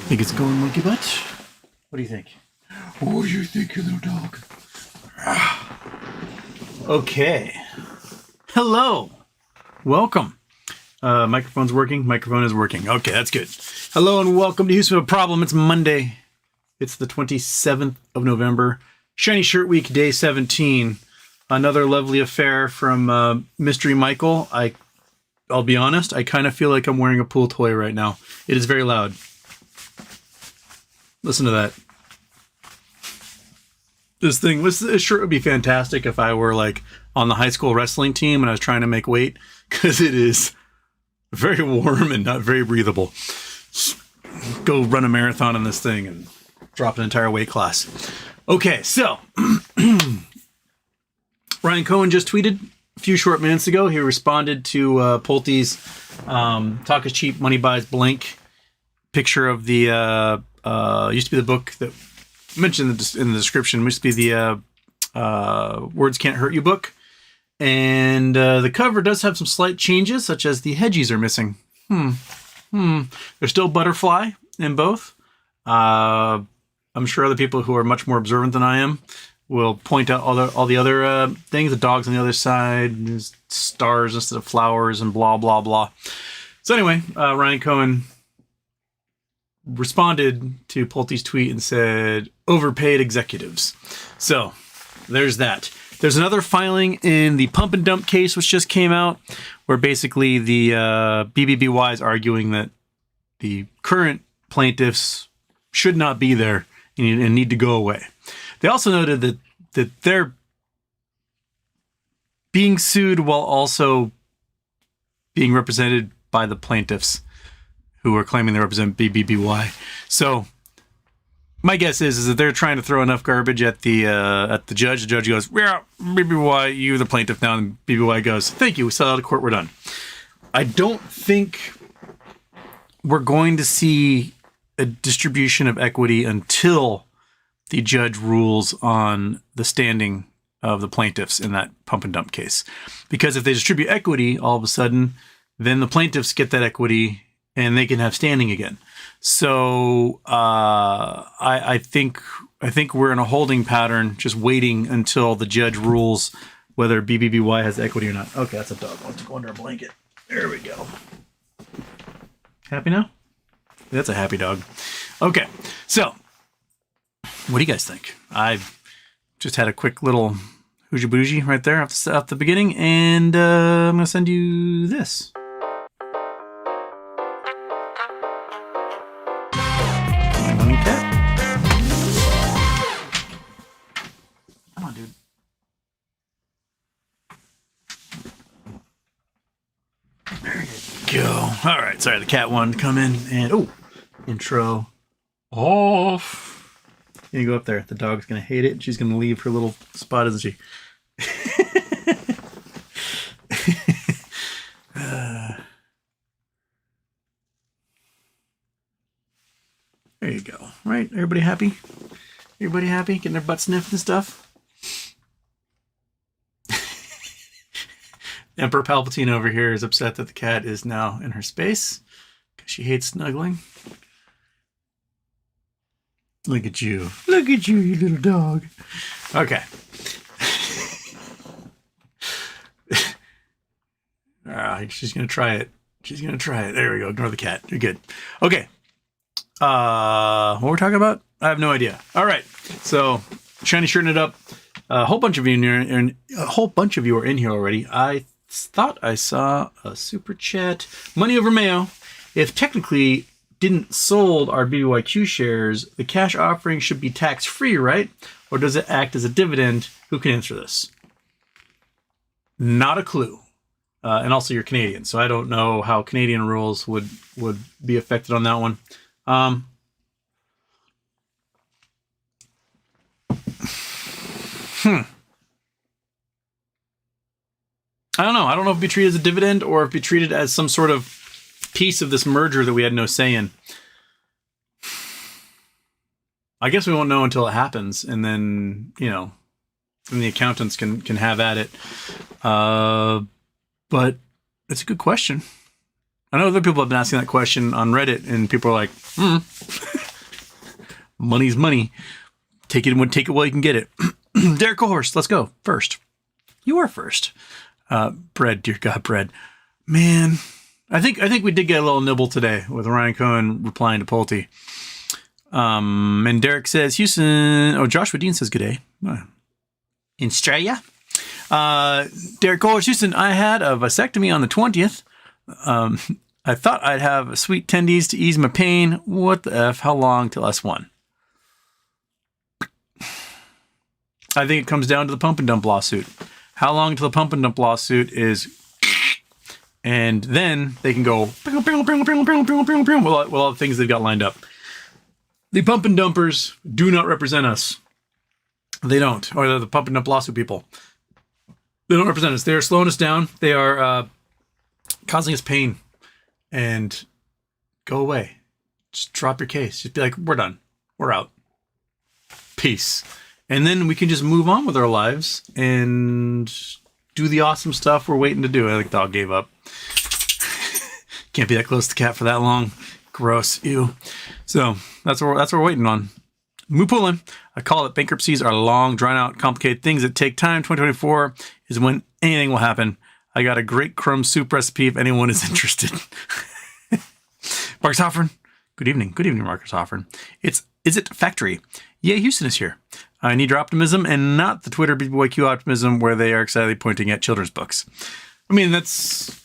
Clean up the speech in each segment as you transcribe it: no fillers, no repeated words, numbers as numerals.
Think it's going monkey butt? What do you think? What do you think, you little dog? Okay. Hello. Welcome. Microphone's working. Microphone is working. Okay, that's good. Hello and welcome to Houston with a Problem. It's Monday. It's the 27th of November. Shiny Shirt Week, day 17. Another lovely affair from Mystery Michael. I'll be honest, I kind of feel like I'm wearing a pool toy right now. It is very loud. Listen to that. This shirt would be fantastic if I were like on the high school wrestling team and I was trying to make weight, because it is very warm and not very breathable. Go run a marathon in this thing and drop an entire weight class. Okay, so Ryan Cohen just tweeted a few short minutes ago. He responded to Pulte's Talk is Cheap, Money Buys Blank picture of the used to be the book that mentioned in the description, used to be the Words Can't Hurt You book. And the cover does have some slight changes, such as the hedgies are missing. There's still butterfly in both. I'm sure other people who are much more observant than I am will point out all the other things. The dog's on the other side, there's stars instead of flowers, and blah, blah, blah. So anyway, Ryan Cohen responded to Pulte's tweet and said, overpaid executives. So there's that. There's another filing in the pump and dump case, which just came out, where basically the BBBY is arguing that the current plaintiffs should not be there and need to go away. They also noted that they're being sued while also being represented by the plaintiffs, who are claiming they represent BBBY. So my guess is that they're trying to throw enough garbage at the judge. The judge goes, yeah, BBBY, you're the plaintiff now. And BBBY goes, thank you, we settled out of court, we're done. I don't think we're going to see a distribution of equity until the judge rules on the standing of the plaintiffs in that pump and dump case. Because if they distribute equity, all of a sudden, then the plaintiffs get that equity and they can have standing again. So I think we're in a holding pattern, just waiting until the judge rules whether BBBY has equity or not. Okay, that's a dog. Wants to go under a blanket. There we go. Happy now? That's a happy dog. Okay, so what do you guys think? I've just had a quick little hooji bougie right there off the beginning, and I'm going to send you this. Come on, dude. There you go. All right. Sorry, the cat wanted to come in and intro off. You go up there. The dog's gonna hate it. She's gonna leave her little spot, isn't she? There you go. Right? Everybody happy? Everybody happy? Getting their butt sniffed and stuff? Emperor Palpatine over here is upset that the cat is now in her space because she hates snuggling. Look at you. Look at you, you little dog. Okay. She's going to try it. She's going to try it. There we go. Ignore the cat. You're good. Okay. What we're talking about? I have no idea. All right. So, shiny shirting it up. A whole bunch of you are in here already. I thought I saw a super chat. Money over Mayo. If technically didn't sold our BBYQ shares, the cash offering should be tax-free, right? Or does it act as a dividend? Who can answer this? Not a clue. And also you're Canadian, so I don't know how Canadian rules would be affected on that one. I don't know. I don't know if it'd be treated as a dividend or if it'd be treated as some sort of piece of this merger that we had no say in. I guess we won't know until it happens, and then, then the accountants can have at it. But it's a good question. I know other people have been asking that question on Reddit, and people are like, Money's money. Take it while you can get it. Derek Horse, let's go first. You are first. Bread, dear God, bread. Man, I think we did get a little nibble today with Ryan Cohen replying to Pulte. And Derek says, Houston. Oh, Joshua Dean says, good day. In Australia. Derek Horse, Houston, I had a vasectomy on the 20th. I thought I'd have a sweet tendies to ease my pain. What the F? How long till S1? I think it comes down to the pump and dump lawsuit. How long till the pump and dump lawsuit is, and then they can go with all the things they've got lined up. The pump and dumpers do not represent us. They don't. Or the pump and dump lawsuit people. They don't represent us. They are slowing us down. They are causing us pain. And go away. Just drop your case. Just be like, we're done. We're out. Peace. And then we can just move on with our lives and do the awesome stuff we're waiting to do. I think the dog gave up. Can't be that close to the cat for that long. Gross. Ew. So that's what we're waiting on. Move pulling. I call it bankruptcies are long, drawn out, complicated things that take time. 2024 is when anything will happen. I got a great crumb soup recipe if anyone is interested. Marcus Hoffern. Good evening. Good evening, Marcus Hoffern. Is it factory? Yeah, Houston is here. I need your optimism and not the Twitter BBYQ optimism where they are excitedly pointing at children's books. I mean, that's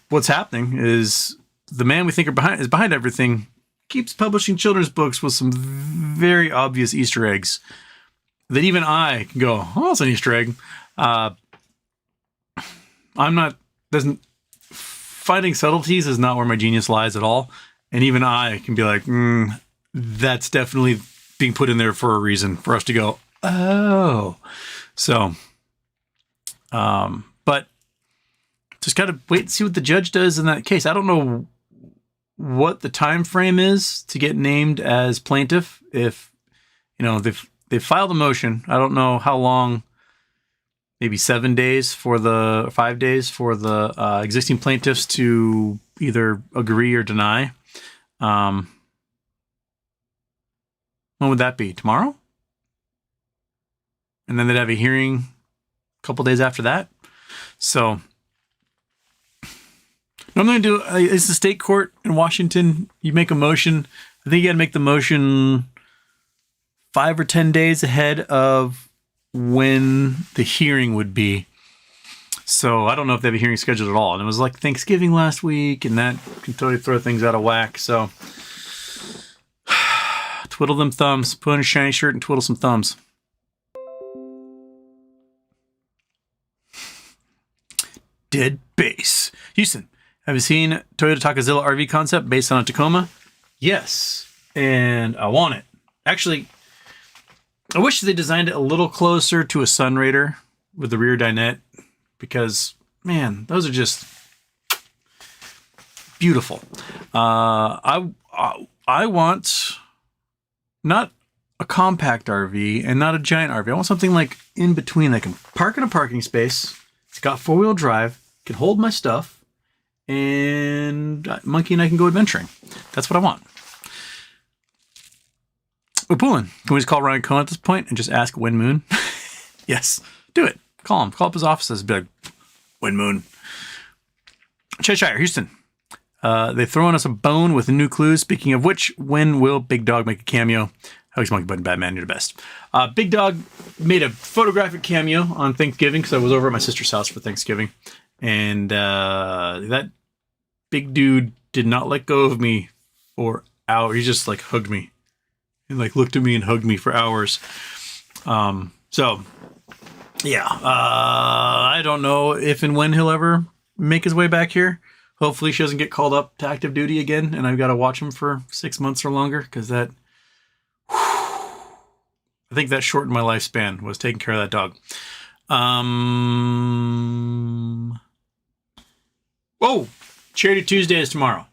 what's happening is the man we think is behind everything keeps publishing children's books with some very obvious Easter eggs that even I can go, oh, that's an Easter egg. Finding subtleties is not where my genius lies at all. And even I can be like, that's definitely being put in there for a reason for us to go, oh. So, but just got to wait and see what the judge does in that case. I don't know what the time frame is to get named as plaintiff. If, they've filed a motion. I don't know how long, maybe 5 days for the existing plaintiffs to either agree or deny. When would that be? Tomorrow? And then they'd have a hearing a couple days after that. So normally it's the state court in Washington. You make a motion. I think you got to make the motion 5 or 10 days ahead of when the hearing would be. So I don't know if they have a hearing scheduled at all. And it was like Thanksgiving last week, and that can totally throw things out of whack. So twiddle them thumbs. Put on a shiny shirt and twiddle some thumbs. Dead base. Houston, have you seen Toyota Takozilla RV concept based on a Tacoma? Yes. And I want it. Actually, I wish they designed it a little closer to a Sunraider with the rear dinette because, man, those are just beautiful. I want not a compact RV and not a giant RV. I want something like in between that can park in a parking space. It's got 4-wheel drive, can hold my stuff, and Monkey and I can go adventuring. That's what I want. We're pulling. Can we just call Ryan Cohen at this point and just ask when moon? Yes, do it. Call him. Call up his offices. Be like, when moon. Cheshire, Houston. They've thrown us a bone with new clues. Speaking of which, when will Big Dog make a cameo? Alex Monkey Button Batman, you're the best. Big Dog made a photographic cameo on Thanksgiving because I was over at my sister's house for Thanksgiving. And that big dude did not let go of me for hours. He just hugged me. And looked at me and hugged me for hours. So, yeah. I don't know if and when he'll ever make his way back here. Hopefully she doesn't get called up to active duty again and I've got to watch him for 6 months or longer because that... I think that shortened my lifespan, was taking care of that dog. Oh, Charity Tuesday is tomorrow.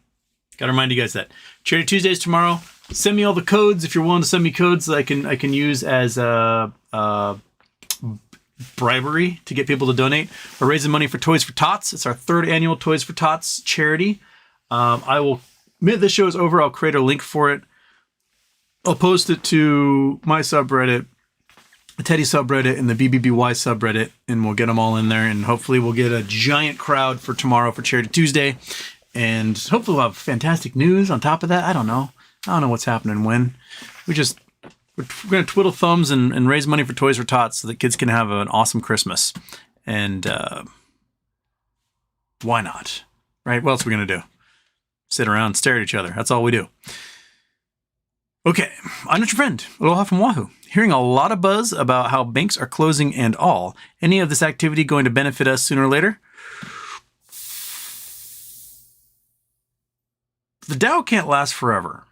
Got to remind you guys that. Charity Tuesday is tomorrow. Send me all the codes if you're willing to send me codes that I can use as bribery to get people to donate. We're raising money for Toys for Tots. It's our 3rd annual Toys for Tots charity. I will admit this show is over. I'll create a link for it I'll post it to my subreddit, the Teddy subreddit, and the BBBY subreddit, and we'll get them all in there. And hopefully we'll get a giant crowd for tomorrow for Charity Tuesday. And hopefully we'll have fantastic news on top of that. I don't know what's happening when. We're going to twiddle thumbs and raise money for Toys for Tots so that kids can have an awesome Christmas. And why not? Right? What else are we going to do? Sit around and stare at each other. That's all we do. Okay, I'm not your friend. Aloha from Wahoo. Hearing a lot of buzz about how banks are closing and all. Any of this activity going to benefit us sooner or later? The Dow can't last forever.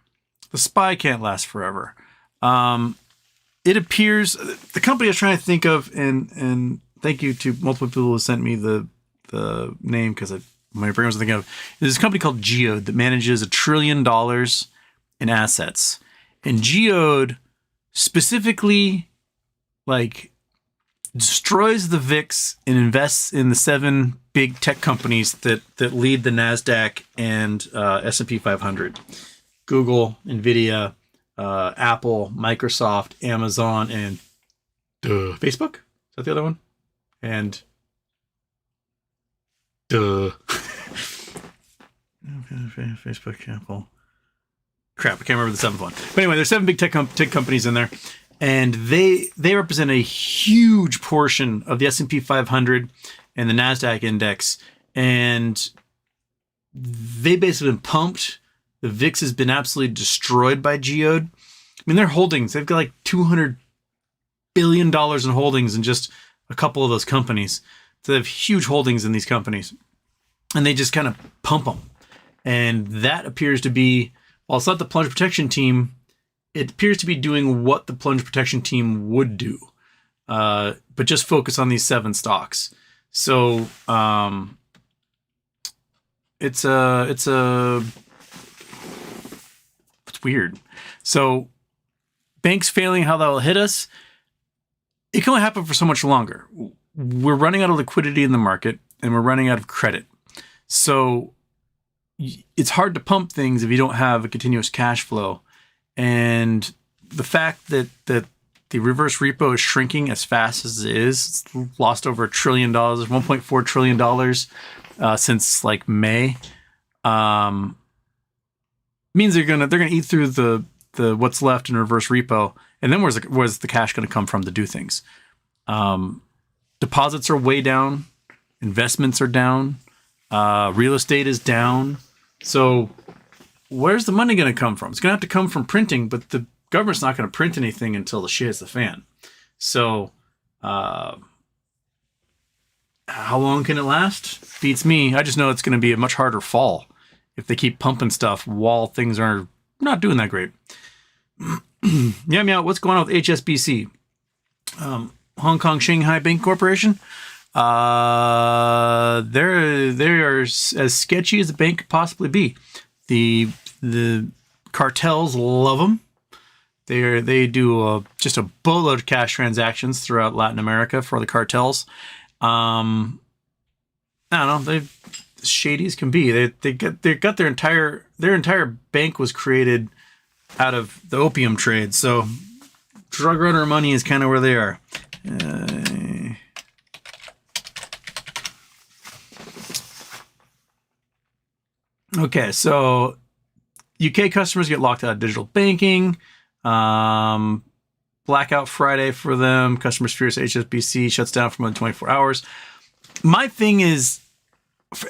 The SPY can't last forever. It appears the company I was trying to think of, and thank you to multiple people who sent me the name because my brain was thinking of. There's this company called Geode that manages $1 trillion in assets. And Geode specifically destroys the VIX and invests in the 7 big tech companies that lead the NASDAQ and S&P 500. Google, NVIDIA, Apple, Microsoft, Amazon, and Facebook? Is that the other one? And Facebook, Apple. Crap, I can't remember the 7th one. But anyway, there's 7 big tech companies in there, and they represent a huge portion of the S&P 500 and the NASDAQ index, and they basically been pumped. The VIX has been absolutely destroyed by Geode. I mean, their holdings, they've got like $200 billion in holdings in just a couple of those companies. So they have huge holdings in these companies, and they just kind of pump them. And that appears to be, while it's not the plunge protection team, it appears to be doing what the plunge protection team would do, but just focus on these 7 stocks. So it's weird. So banks failing, how that will hit us, it can only happen for so much longer. We're running out of liquidity in the market, and we're running out of credit. So it's hard to pump things if you don't have a continuous cash flow. And the fact that the reverse repo is shrinking as fast as it is, it's lost over $1 trillion, $1.4 trillion since like May, means they're gonna eat through the what's left in reverse repo. And then where's the cash going to come from to do things? Deposits are way down, investments are down, real estate is down. So where's the money going to come from? It's going to have to come from printing, but the government's not going to print anything until the shit hits the fan. So how long can it last? Beats me. I just know it's going to be a much harder fall if they keep pumping stuff while things are not doing that great. Meow, what's going on with HSBC? Hong Kong Shanghai Bank Corporation? They are as sketchy as a bank could possibly be. The cartels love them. They do just a boatload of cash transactions throughout Latin America for the cartels. I don't know. They're shady as can be. They got their entire bank was created out of the opium trade. So drug runner money is kind of where they are. Okay, so UK customers get locked out of digital banking. Blackout Friday for them. Customers furious HSBC shuts down for more than 24 hours. My thing is,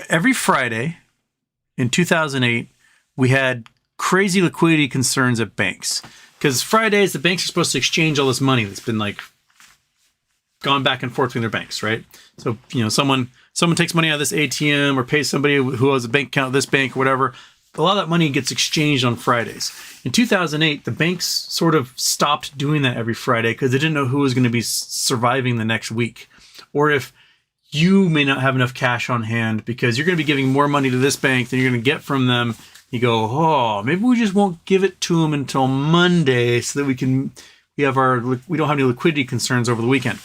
every Friday in 2008, we had crazy liquidity concerns at banks. Because Fridays, the banks are supposed to exchange all this money that's been like gone back and forth between their banks, right? So, someone takes money out of this ATM or pays somebody who has a bank account at this bank or whatever. A lot of that money gets exchanged on Fridays. In 2008, the banks sort of stopped doing that every Friday because they didn't know who was going to be surviving the next week. Or if you may not have enough cash on hand because you're going to be giving more money to this bank than you're going to get from them. You go, oh, maybe we just won't give it to them until Monday so that we don't have any liquidity concerns over the weekend.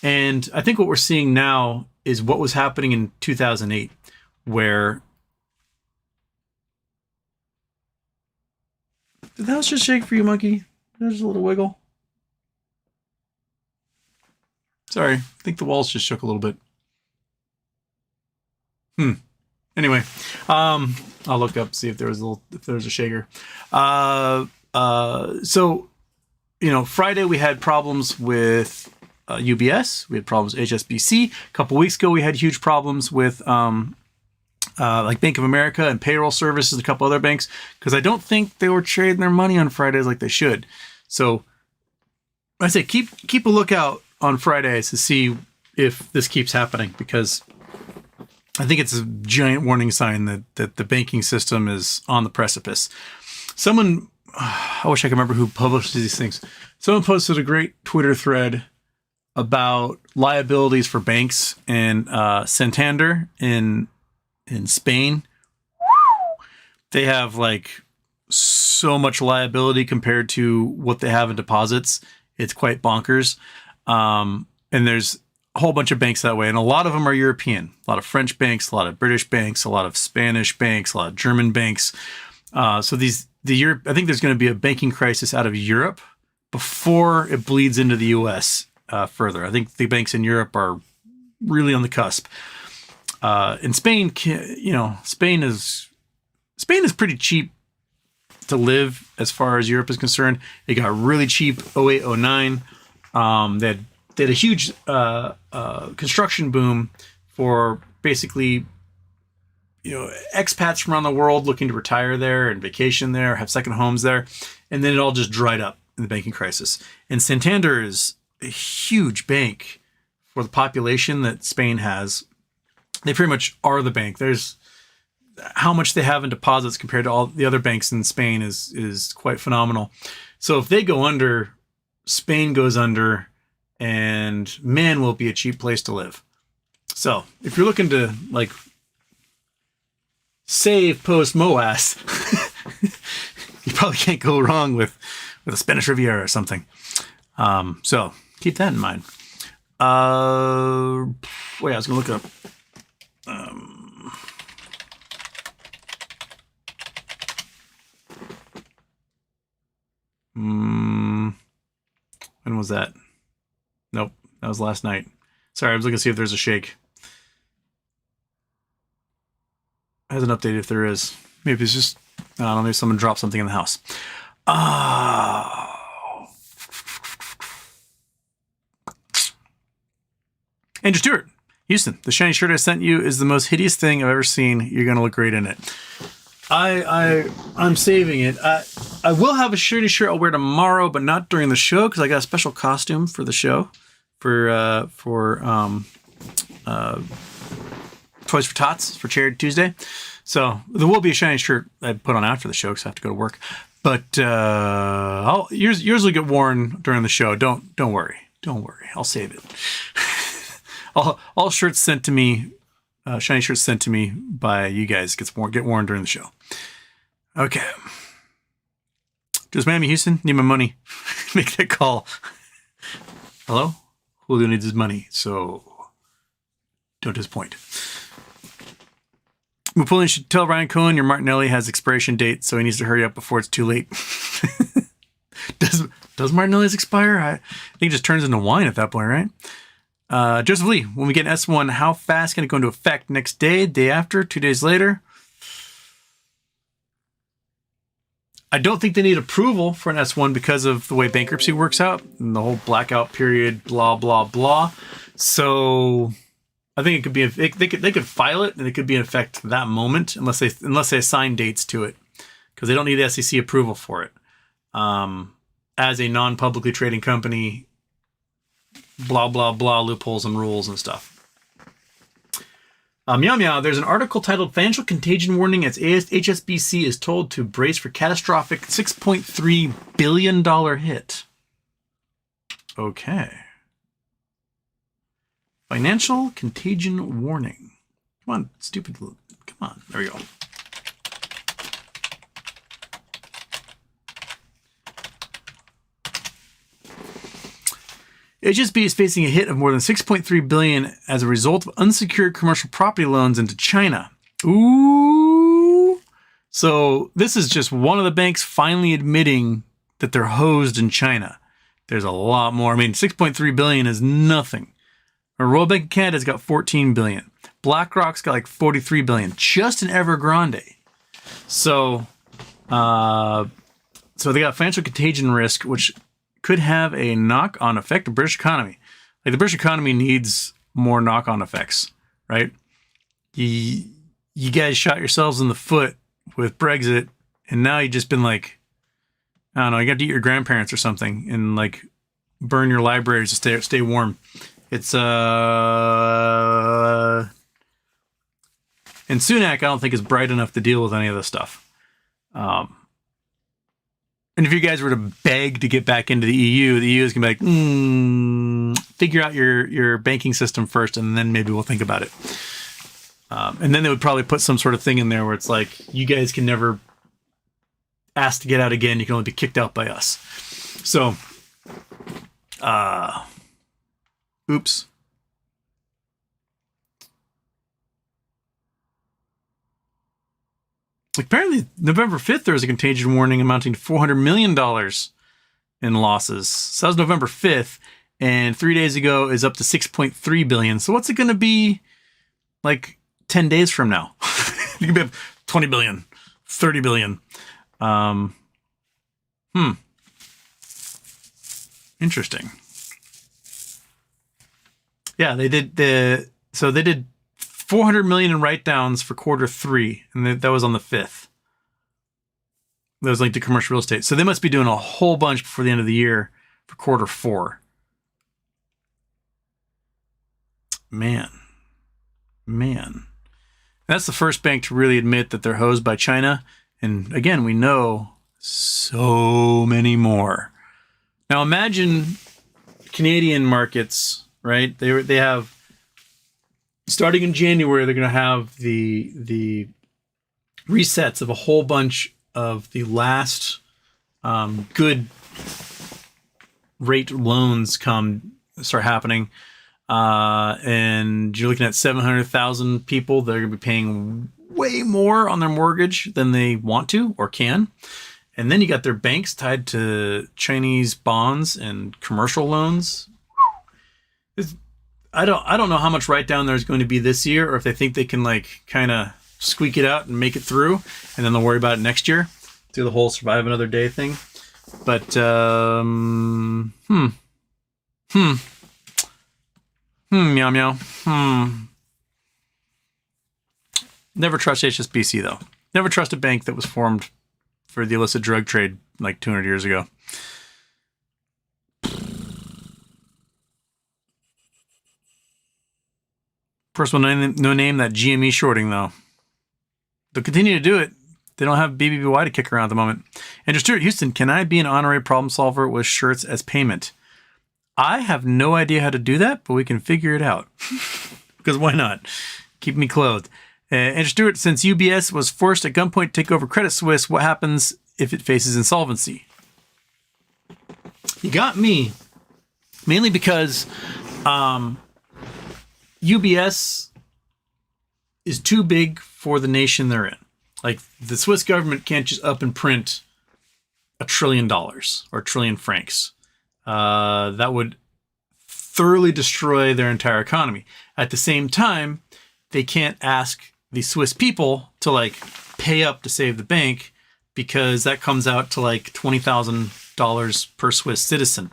And I think what we're seeing now is what was happening in 2008, where did the house just shake for you, monkey? There's a little wiggle. Sorry, I think the walls just shook a little bit. Anyway, I'll look up, see if there was a shaker. So, Friday we had problems with UBS. We had problems with HSBC. A couple weeks ago, we had huge problems with like Bank of America and payroll services, a couple other banks, because I don't think they were trading their money on Fridays like they should. So I say keep a lookout on Fridays to see if this keeps happening, because I think it's a giant warning sign that the banking system is on the precipice. Someone, I wish I could remember who published these things. Someone posted a great Twitter thread about liabilities for banks and Santander in Spain. They have like so much liability compared to what they have in deposits. It's quite bonkers. And there's a whole bunch of banks that way. And a lot of them are European. A lot of French banks, a lot of British banks, a lot of Spanish banks, a lot of German banks. So I think there's going to be a banking crisis out of Europe before it bleeds into the U.S. Further. I think the banks in Europe are really on the cusp. In Spain, Spain is pretty cheap to live as far as Europe is concerned. It got really cheap 08, 09. They had a huge construction boom for basically, expats from around the world looking to retire there and vacation there, have second homes there. And then it all just dried up in the banking crisis. And Santander is a huge bank for the population that Spain has. They pretty much are the bank. There's how much they have in deposits compared to all the other banks in Spain is quite phenomenal. So if they go under, Spain goes under, and man, will it be a cheap place to live. So if you're looking to like save post MOAS, you probably can't go wrong with a Spanish Riviera or something. So keep that in mind. Wait, I was gonna look up. When was that? Nope, that was last night. Sorry, I was looking to see if there's a shake. It hasn't updated if there is. Maybe it's just, I don't know, maybe someone dropped something in the house. Andrew Stewart, Houston, the shiny shirt I sent you is the most hideous thing I've ever seen. You're going to look great in it. I'm saving it. I will have a shirty shirt I'll wear tomorrow, but not during the show because I got a special costume for the show for Toys for Tots for Charity Tuesday. So there will be a shiny shirt I put on after the show because I have to go to work. But yours will get worn during the show. Don't worry. Don't worry. I'll save it. all shirts sent to me, shiny shirts sent to me by you guys get worn during the show. Okay. Just Miami, Houston, need my money. Make that call. Hello? Julio needs his money, so don't disappoint. Napoleon should tell Ryan Cohen your Martinelli has expiration date, so he needs to hurry up before it's too late. Does Martinelli's expire? I think it just turns into wine at that point, right? Joseph Lee, when we get an S1, how fast can it go into effect? Next day, day after, 2 days later? I don't think they need approval for an S1 because of the way bankruptcy works out and the whole blackout period, blah, blah, blah. So I think it could be, they could file it and it could be in effect that moment unless they assign dates to it because they don't need SEC approval for it. As a non-publicly trading company, blah, blah, blah, loopholes and rules and stuff. Meow Meow, there's an article titled Financial Contagion Warning as HSBC is told to brace for catastrophic $6.3 billion hit. Okay. Financial Contagion Warning. Come on, stupid. Come on. There we go. HSB is facing a hit of more than $6.3 billion as a result of unsecured commercial property loans into China. Ooh. So this is just one of the banks finally admitting that they're hosed in China. There's a lot more. I mean, 6.3 billion is nothing. Our Royal Bank of Canada's got 14 billion. BlackRock's got like 43 billion just in Evergrande. So, so they got financial contagion risk, which could have a knock-on effect on the British economy. Like the British economy needs more knock-on effects, right? You guys shot yourselves in the foot with Brexit, and now you've just been like, I don't know, you got to eat your grandparents or something and like burn your libraries to stay warm. It's and Sunak, I don't think is bright enough to deal with any of this stuff. And if you guys were to beg to get back into the EU is gonna be like, figure out your banking system first, and then maybe we'll think about it. And then they would probably put some sort of thing in there where it's like, you guys can never ask to get out again. You can only be kicked out by us. So, oops. Apparently, November 5th, there was a contagion warning amounting to $400 million in losses. So that was November 5th. And 3 days ago is up to 6.3 billion. So what's it going to be like 10 days from now? You could be 20 billion, 30 billion. Interesting. Yeah, they did 400 million in write-downs for quarter 3, and that was on the 5th. That was linked to commercial real estate. So they must be doing a whole bunch before the end of the year for quarter 4. Man. That's the first bank to really admit that they're hosed by China. And again, we know so many more. Now imagine Canadian markets, right? They have, starting in January, they're going to have the resets of a whole bunch of the last good rate loans start happening. And you're looking at 700,000 people that are going to be paying way more on their mortgage than they want to or can. And then you got their banks tied to Chinese bonds and commercial loans. I don't know how much write down there's going to be this year, or if they think they can like kind of squeak it out and make it through, and then they'll worry about it next year, do the whole survive another day thing. But meow meow. Never trust HSBC though. Never trust a bank that was formed for the illicit drug trade like 200 years ago. Personal no name that GME shorting though. They'll continue to do it. They don't have BBBY to kick around at the moment. Andrew Stewart, Houston, can I be an honorary problem solver with shirts as payment? I have no idea how to do that, but we can figure it out. Because why not? Keep me clothed. Andrew Stewart, since UBS was forced at gunpoint to take over Credit Suisse, what happens if it faces insolvency? You got me. Mainly because UBS is too big for the nation they're in. Like, the Swiss government can't just up and print $1 trillion or 1 trillion francs. That would thoroughly destroy their entire economy. At the same time, they can't ask the Swiss people to like pay up to save the bank, because that comes out to like $20,000 per Swiss citizen,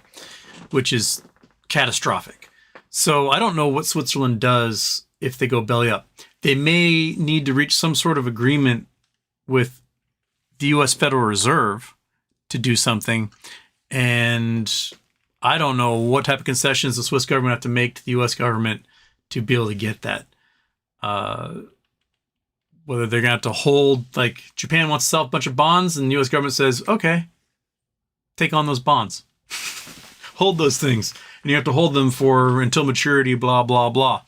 which is catastrophic. So I don't know what Switzerland does if they go belly up. They may need to reach some sort of agreement with the U.S. Federal Reserve to do something. And I don't know what type of concessions the Swiss government have to make to the U.S. government to be able to get that. Whether they're going to have to hold, like Japan wants to sell a bunch of bonds and the U.S. government says, okay, take on those bonds. Hold those things. And you have to hold them until maturity, blah, blah, blah.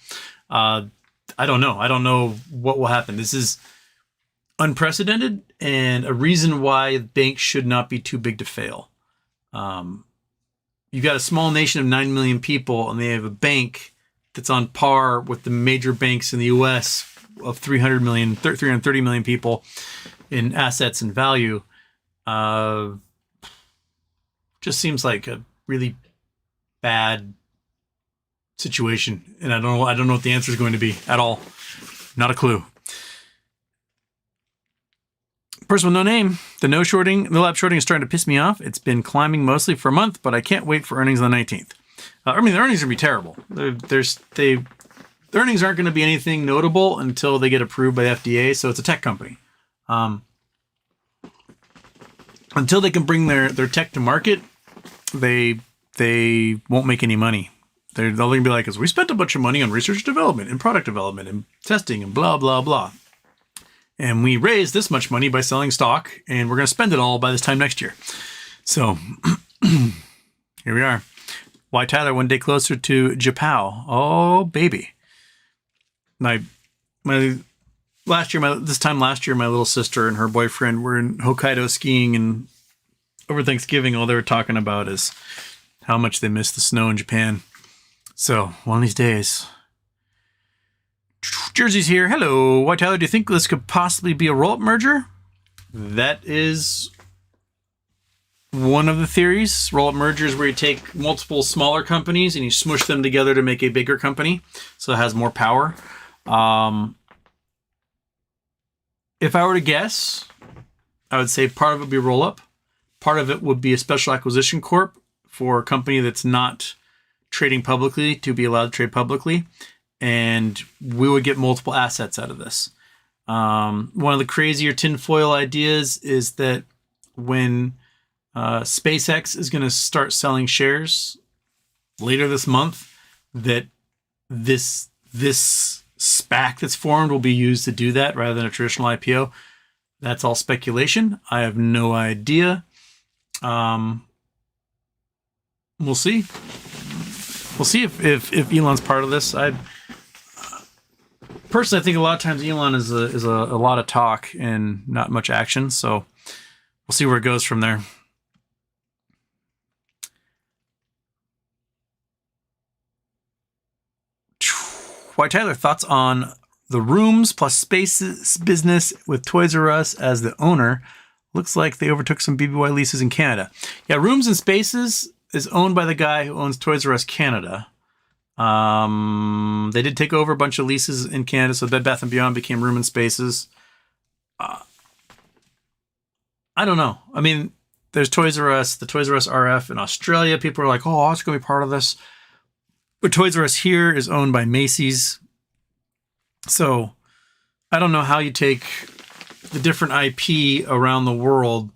I don't know. I don't know what will happen. This is unprecedented and a reason why banks should not be too big to fail. You've got a small nation of 9 million people, and they have a bank that's on par with the major banks in the U.S. of 330 million people in assets and value. Just seems like a really bad situation, and I don't know what the answer is going to be at all. Not a clue. Person with no name. The lab shorting is starting to piss me off. It's been climbing mostly for a month, but I can't wait for earnings on the 19th. The earnings are going to be terrible. The earnings aren't going to be anything notable until they get approved by the FDA. So it's a tech company. Until they can bring their tech to market, they won't make any money. They're going to be like, we spent a bunch of money on research and development and product development and testing and blah, blah, blah. And we raised this much money by selling stock, and we're going to spend it all by this time next year. So here we are. Why Tyler, one day closer to Japan. Oh, baby. This time last year, my little sister and her boyfriend were in Hokkaido skiing, and over Thanksgiving, all they were talking about is how much they miss the snow in Japan. So one of these days. Jersey's here. Hello. Why, Tyler, do you think this could possibly be a Rollup merger? That is one of the theories. Rollup merger is where you take multiple smaller companies and you smush them together to make a bigger company, so it has more power. If I were to guess, I would say part of it would be Rollup. Part of it would be a special acquisition corp for a company that's not trading publicly to be allowed to trade publicly. And we would get multiple assets out of this. One of the crazier tinfoil ideas is that when SpaceX is going to start selling shares later this month, that this SPAC that's formed will be used to do that rather than a traditional IPO. That's all speculation. I have no idea. We'll see. We'll see if Elon's part of this. Personally, I think a lot of times Elon is a lot of talk and not much action. So we'll see where it goes from there. Why, Tyler, thoughts on the rooms plus spaces business with Toys R Us as the owner? Looks like they overtook some BBY leases in Canada. Yeah, Rooms and Spaces is owned by the guy who owns Toys R Us Canada. They did take over a bunch of leases in Canada, so Bed Bath & Beyond became Room and Spaces. I don't know. I mean, there's Toys R Us, the Toys R Us RF in Australia. People are like, oh, I was going to be part of this. But Toys R Us here is owned by Macy's. So I don't know how you take the different IP around the world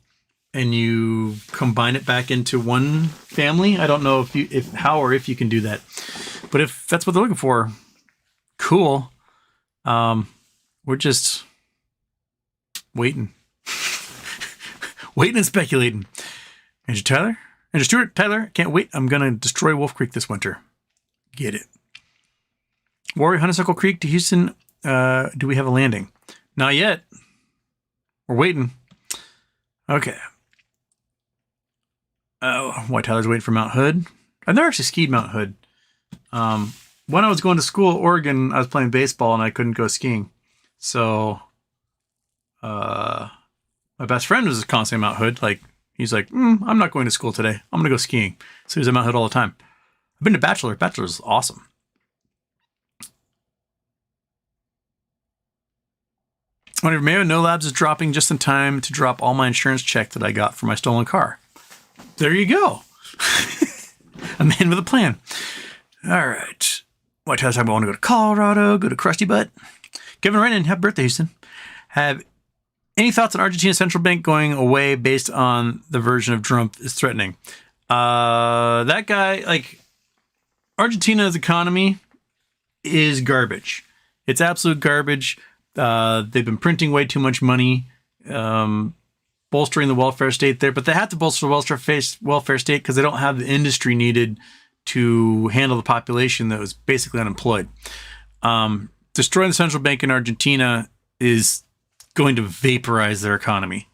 and you combine it back into one family. I don't know if you can do that. But if that's what they're looking for, cool. We're just waiting. Waiting and speculating. Andrew Stewart, Tyler, can't wait. I'm going to destroy Wolf Creek this winter. Get it. Warrior, Honeysuckle Creek to Houston. Do we have a landing? Not yet. We're waiting. Okay. Why Tyler's waiting for Mount Hood. I've never actually skied Mount Hood. When I was going to school in Oregon, I was playing baseball and I couldn't go skiing. So, my best friend was constantly at Mount Hood. Like, he's like, I'm not going to school today. I'm going to go skiing. So he was at Mount Hood all the time. I've been to Bachelor. Bachelor's awesome. Whenever Mayo No Labs is dropping just in time to drop all my insurance check that I got for my stolen car. There you go. A man with a plan. All right. What time I want to go to Colorado, go to Krusty Butt. Kevin Rennan, happy birthday, Houston. Have any thoughts on Argentina Central Bank going away based on the version of Trump is threatening? That guy, like, Argentina's economy is garbage. It's absolute garbage. They've been printing way too much money, bolstering the welfare state there, but they have to bolster the welfare state because they don't have the industry needed to handle the population that was basically unemployed. Destroying the central bank in Argentina is going to vaporize their economy.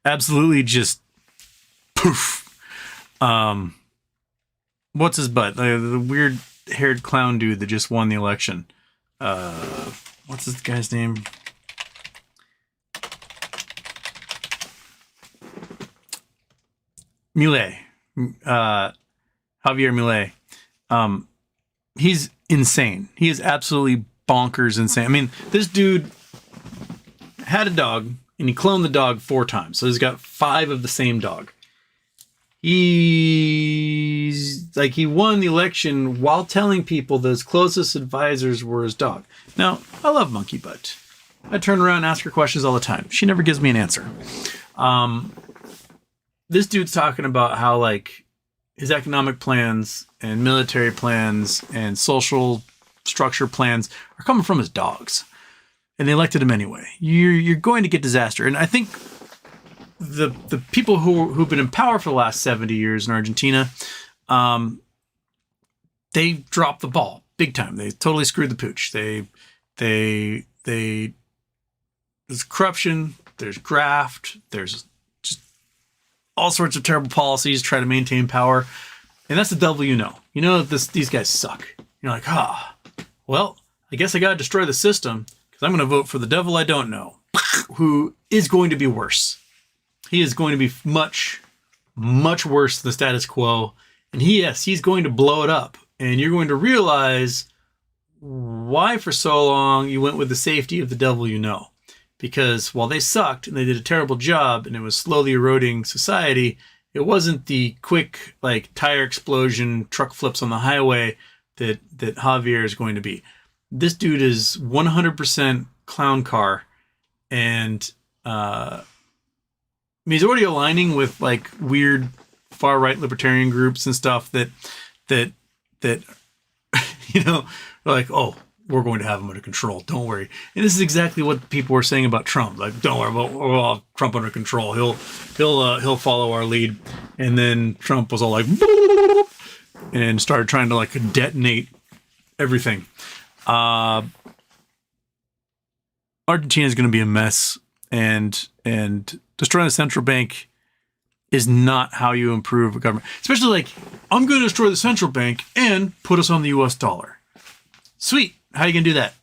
Absolutely just poof. What's his butt? The weird-haired clown dude that just won the election. What's this guy's name? Milei. Javier Milei. He's insane. He is absolutely bonkers insane. I mean, this dude had a dog and he cloned the dog 4 times. So he's got 5 of the same dog. He's like, he won the election while telling people that his closest advisors were his dog. Now, I love Monkey Butt. I turn around and ask her questions all the time. She never gives me an answer. This dude's talking about how, like, his economic plans and military plans and social structure plans are coming from his dogs. And they elected him anyway. You're going to get disaster. And I think the people who've been in power for the last 70 years in Argentina, they dropped the ball big time. They totally screwed the pooch. There's corruption, there's graft, there's just all sorts of terrible policies to try to maintain power. And that's the devil you know. You know that these guys suck. You're like, well, I guess I got to destroy the system because I'm going to vote for the devil I don't know, who is going to be worse. He is going to be much, much worse than the status quo. And he's going to blow it up. And you're going to realize why for so long you went with the safety of the devil you know. Because while they sucked and they did a terrible job and it was slowly eroding society, it wasn't the quick, like, tire explosion, truck flips on the highway that Javier is going to be. This dude is 100% clown car. And, he's already aligning with, like, weird far-right libertarian groups and stuff that you know, like, oh, we're going to have him under control. Don't worry. And this is exactly what people were saying about Trump. Like, don't worry, we'll have Trump under control. He'll follow our lead. And then Trump was all like, and started trying to, like, detonate everything. Argentina is going to be a mess, and destroying the central bank is not how you improve a government. Especially, like, I'm going to destroy the central bank and put us on the U.S. dollar. Sweet. How are you going to do that?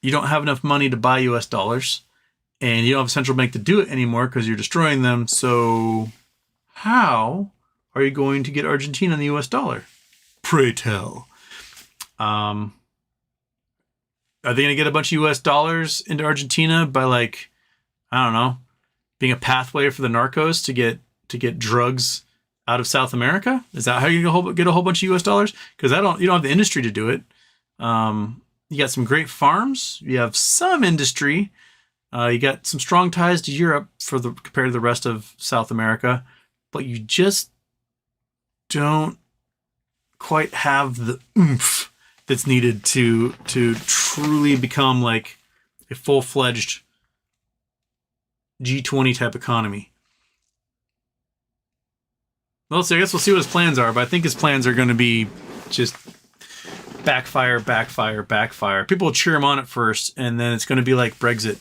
You don't have enough money to buy U.S. dollars, and you don't have a central bank to do it anymore because you're destroying them. So how are you going to get Argentina on the U.S. dollar? Pray tell. Are they going to get a bunch of U.S. dollars into Argentina by, like, I don't know, being a pathway for the narcos to get drugs out of South America? Is that how you get a whole bunch of U.S. dollars? Because you don't have the industry to do it. You got some great farms. You have some industry. You got some strong ties to Europe compared to the rest of South America, but you just don't quite have the oomph that's needed to truly become, like, a full-fledged G20 type economy. Well, so I guess we'll see what his plans are, but I think his plans are going to be just backfire. People will cheer him on at first, and then it's going to be like Brexit,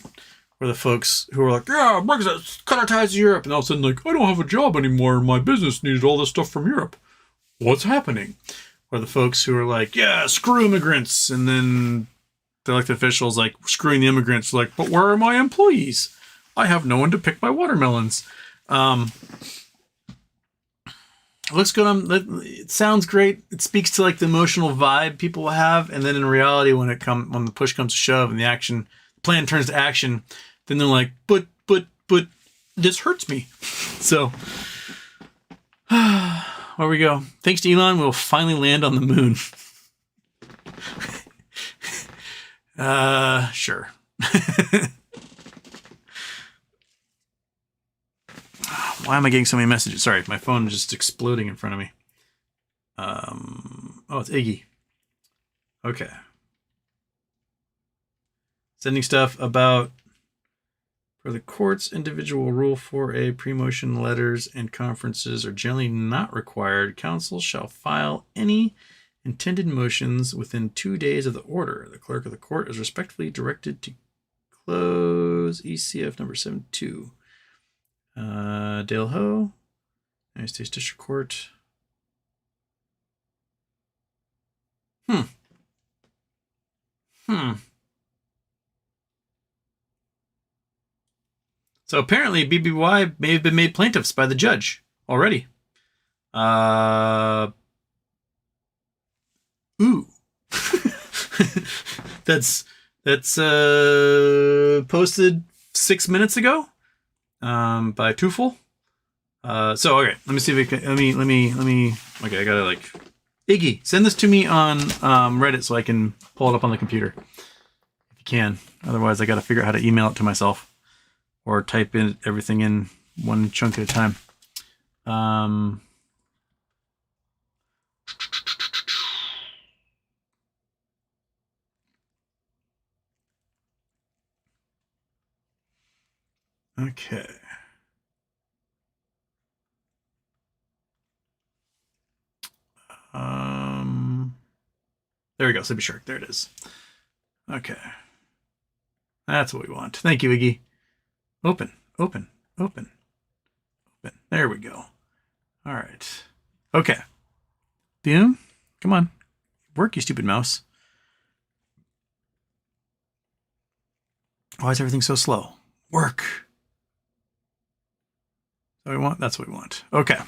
where the folks who are like, yeah, Brexit, cut our ties to Europe, and all of a sudden, like, I don't have a job anymore, my business needed all this stuff from Europe. What's happening? Or the folks who are like, yeah, screw immigrants, and then the elected officials, like, screwing the immigrants, like, but where are my employees? I have no one to pick my watermelons. It looks good. It sounds great. It speaks to, like, the emotional vibe people have, and then in reality, when the push comes to shove and the plan turns to action, then they're like, but this hurts me. So, where we go. Thanks to Elon, we'll finally land on the moon. Sure. Why am I getting so many messages? Sorry, my phone is just exploding in front of me. Oh, it's Iggy. Okay. Sending stuff about, for the courts, individual Rule 4A pre-motion letters and conferences are generally not required. Counsel shall file any intended motions within 2 days of the order. The clerk of the court is respectfully directed to close ECF number 72. Dale Ho, United States District Court. So apparently BBBY may have been made plaintiffs by the judge already. Ooh. that's posted 6 minutes ago by Twofold. So okay, let me see if we can. Let me. Okay, I gotta like. Iggy, send this to me on Reddit so I can pull it up on the computer. If you can. Otherwise, I gotta figure out how to email it to myself or type in everything in one chunk at a time. Okay. There we go. Sippy Shark. There it is. Okay. That's what we want. Thank you, Iggy. Open. There we go. All right. Okay. Boom. Come on. Work, you stupid mouse. Why is everything so slow? Work. So we want. That's what we want. Okay.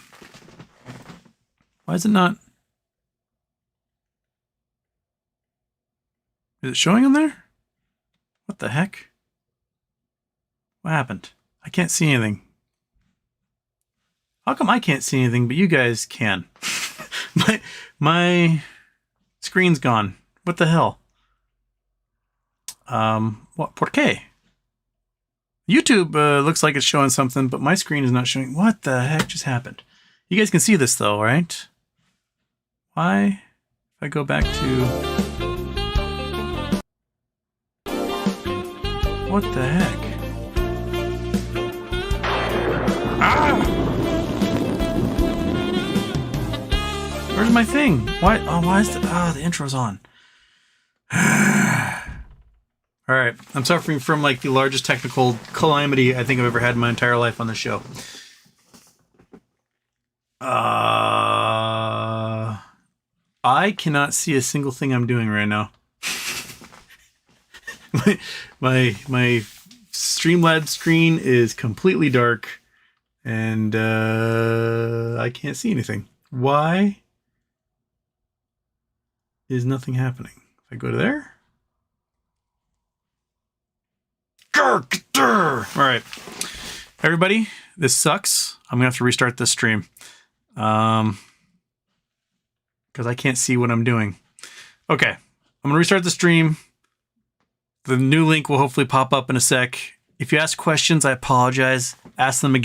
Why is it not? Is it showing on there? What the heck? What happened? I can't see anything. How come I can't see anything, but you guys can? my screen's gone. What the hell? What? ¿Por qué? YouTube looks like it's showing something, but my screen is not showing. What the heck just happened? You guys can see this though, right? Why? If I go back to... What the heck? Ah! Where's my thing? Why? Oh, why is the intro's on? All right, I'm suffering from like the largest technical calamity I think I've ever had in my entire life on the show. I cannot see a single thing I'm doing right now. my Streamlabs screen is completely dark, and I can't see anything. Why is nothing happening? If I go to there. All right, everybody, this sucks. I'm gonna have to restart this stream because I can't see what I'm doing. Okay, I'm gonna restart the stream. The new link will hopefully pop up in a sec. If you ask questions, I apologize. Ask them again.